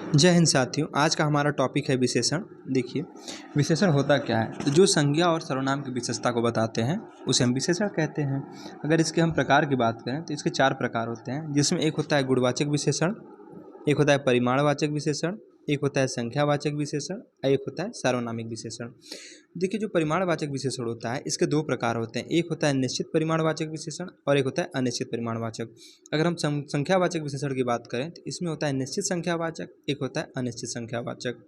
जय हिंद साथियों। आज का हमारा टॉपिक है विशेषण। देखिए, विशेषण होता क्या है? तो जो संज्ञा और सर्वनाम की विशेषता को बताते हैं उसे हम विशेषण कहते हैं। अगर इसके हम प्रकार की बात करें तो इसके 4 प्रकार होते हैं, जिसमें एक होता है गुणवाचक विशेषण, एक होता है परिमाणवाचक विशेषण, एक होता है संख्यावाचक विशेषण और एक होता है सार्वनामिक विशेषण। देखिए, जो परिमाणवाचक विशेषण होता है इसके 2 प्रकार होते हैं। एक होता है निश्चित परिमाणवाचक विशेषण और एक होता है अनिश्चित परिमाणवाचक। अगर हम संख्यावाचक विशेषण की बात करें तो इसमें होता है निश्चित संख्यावाचक, एक होता है अनिश्चित संख्यावाचक।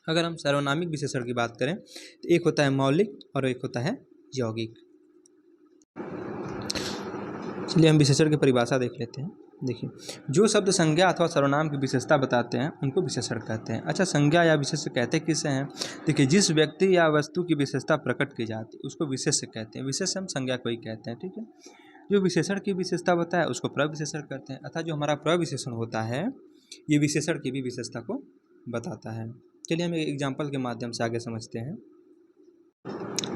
अगर हम सार्वनामिक विशेषण की बात करें तो एक होता है मौलिक और एक होता है यौगिक। चलिए हम विशेषण की परिभाषा देख लेते हैं। देखिए, जो शब्द संज्ञा अथवा सर्वनाम की विशेषता बताते हैं उनको विशेषण कहते हैं। अच्छा, संज्ञा या विशेष्य कहते किसे हैं? देखिए, जिस व्यक्ति या वस्तु की विशेषता प्रकट की जाती है उसको विशेष्य कहते हैं। विशेष्य हम संज्ञा को ही कहते हैं, ठीक है। जो विशेषण की विशेषता बताए उसको प्रविशेषण कहते हैं, अर्थात जो हमारा प्रविशेषण होता है ये विशेषण की भी विशेषता को बताता है। चलिए हम एक एग्जाम्पल के माध्यम से आगे समझते हैं।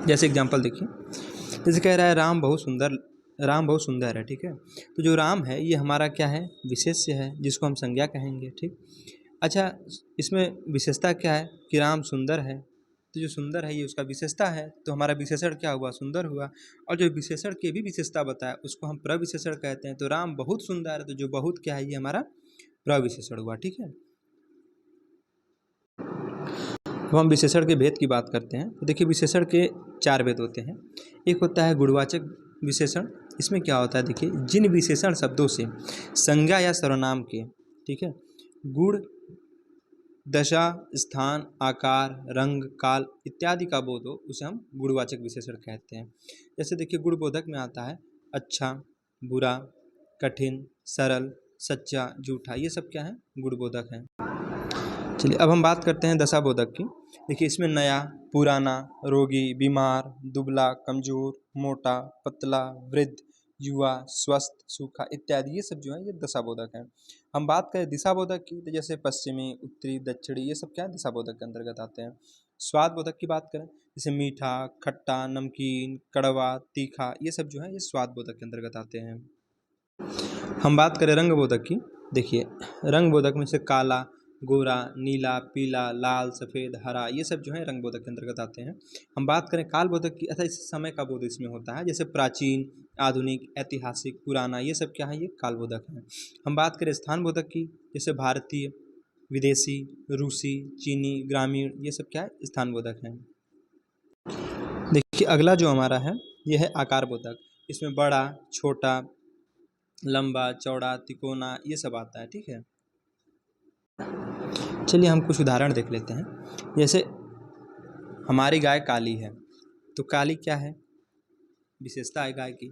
जैसे एग्जाम्पल देखिए, जैसे कह रहा है राम बहुत सुंदर है, ठीक है। तो जो राम है ये हमारा क्या है? विशेष्य है, जिसको हम संज्ञा कहेंगे, ठीक। अच्छा, इसमें विशेषता क्या है कि राम सुंदर है, तो जो सुंदर है ये उसका विशेषता है, तो हमारा विशेषण क्या हुआ? सुंदर हुआ। और जो विशेषण की भी विशेषता बताया उसको हम प्रविशेषण कहते हैं। तो राम बहुत सुंदर है, तो जो बहुत क्या है? ये हमारा प्रविशेषण हुआ, ठीक है। तो हम विशेषण के भेद की बात करते हैं। तो देखिए, विशेषण के 4 भेद होते हैं। एक होता है गुणवाचक विशेषण। इसमें क्या होता है? देखिए, जिन विशेषण शब्दों से संज्ञा या सर्वनाम के, ठीक है, गुण, दशा, स्थान, आकार, रंग, काल इत्यादि का बोध हो उसे हम गुणवाचक विशेषण कहते हैं। जैसे देखिए, गुणबोधक में आता है अच्छा, बुरा, कठिन, सरल, सच्चा, झूठा, ये सब क्या है? गुणबोधक हैं। चलिए अब हम बात करते हैं दशाबोधक की। देखिए, इसमें नया, पुराना, रोगी, बीमार, दुबला, कमजोर, मोटा, पतला, वृद्ध, युवा, स्वस्थ, सूखा इत्यादि ये सब जो है ये दशाबोधक हैं। हम बात करें दिशाबोधक की तो जैसे पश्चिमी, उत्तरी, दक्षिणी ये सब क्या है? दिशाबोधक के अंतर्गत आते हैं। स्वादबोधक की बात करें जैसे मीठा, खट्टा, नमकीन, कड़वा, तीखा ये सब जो है ये स्वादबोधक के अंतर्गत आते हैं। हम बात करें रंगबोधक की। देखिए, रंगबोधक में से काला, गोरा, नीला, पीला, लाल, सफ़ेद, हरा ये सब जो है रंगबोधक के अंतर्गत आते हैं। हम बात करें कालबोधक की, अर्थात इस समय का बोध इसमें होता है, जैसे प्राचीन, आधुनिक, ऐतिहासिक, पुराना ये सब क्या है? ये कालबोधक हैं। हम बात करें स्थानबोधक की, जैसे भारतीय, विदेशी, रूसी, चीनी, ग्रामीण ये सब क्या है? स्थानबोधक हैं। देखिए, अगला जो हमारा है यह है आकारबोधक। इसमें बड़ा, छोटा, लंबा, चौड़ा, तिकोना ये सब आता है, ठीक है। चलिए हम कुछ उदाहरण देख लेते हैं। जैसे हमारी गाय काली है, तो काली क्या है? विशेषता है गाय की,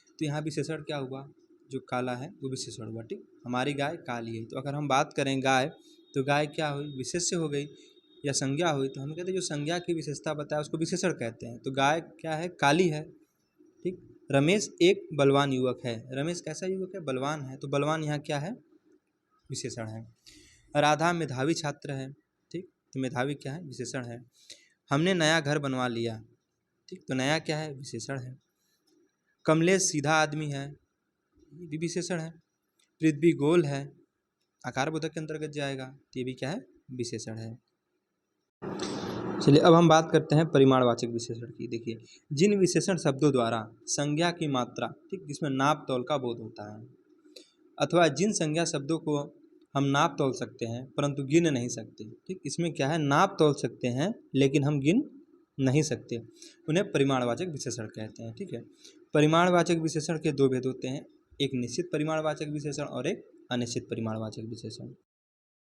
तो यहाँ विशेषण क्या हुआ? जो काला है वो विशेषण हुआ, ठीक। हमारी गाय काली है, तो अगर हम बात करें गाय, तो गाय क्या हुई? विशेष्य हो गई या संज्ञा हुई, तो हम कहते हैं जो संज्ञा की विशेषता बताया उसको विशेषण कहते हैं। तो गाय क्या है? काली है, ठीक। रमेश एक बलवान युवक है। रमेश कैसा युवक है? बलवान है, तो बलवान यहाँ क्या है? विशेषण है। राधा मेधावी छात्र है, ठीक, तो मेधावी क्या है? विशेषण है। हमने नया घर बनवा लिया, ठीक, तो नया क्या है? विशेषण है। कमलेश सीधा आदमी है, ये भी विशेषण है। पृथ्वी गोल है, आकारबोधक के अंतर्गत जाएगा, तो ये भी क्या है? विशेषण है। चलिए अब हम बात करते हैं परिमाणवाचक विशेषण की। देखिए, जिन विशेषण शब्दों द्वारा संज्ञा की मात्रा, ठीक, जिसमें नाप तौल का बोध होता है, अथवा जिन संज्ञा शब्दों को हम नाप तोल सकते हैं परंतु गिन नहीं सकते, ठीक। इसमें क्या है? नाप तोल सकते हैं लेकिन हम गिन नहीं सकते, उन्हें परिमाणवाचक विशेषण कहते हैं, ठीक है। परिमाणवाचक विशेषण के 2 भेद होते हैं, एक निश्चित परिमाणवाचक विशेषण और एक अनिश्चित परिमाणवाचक विशेषण।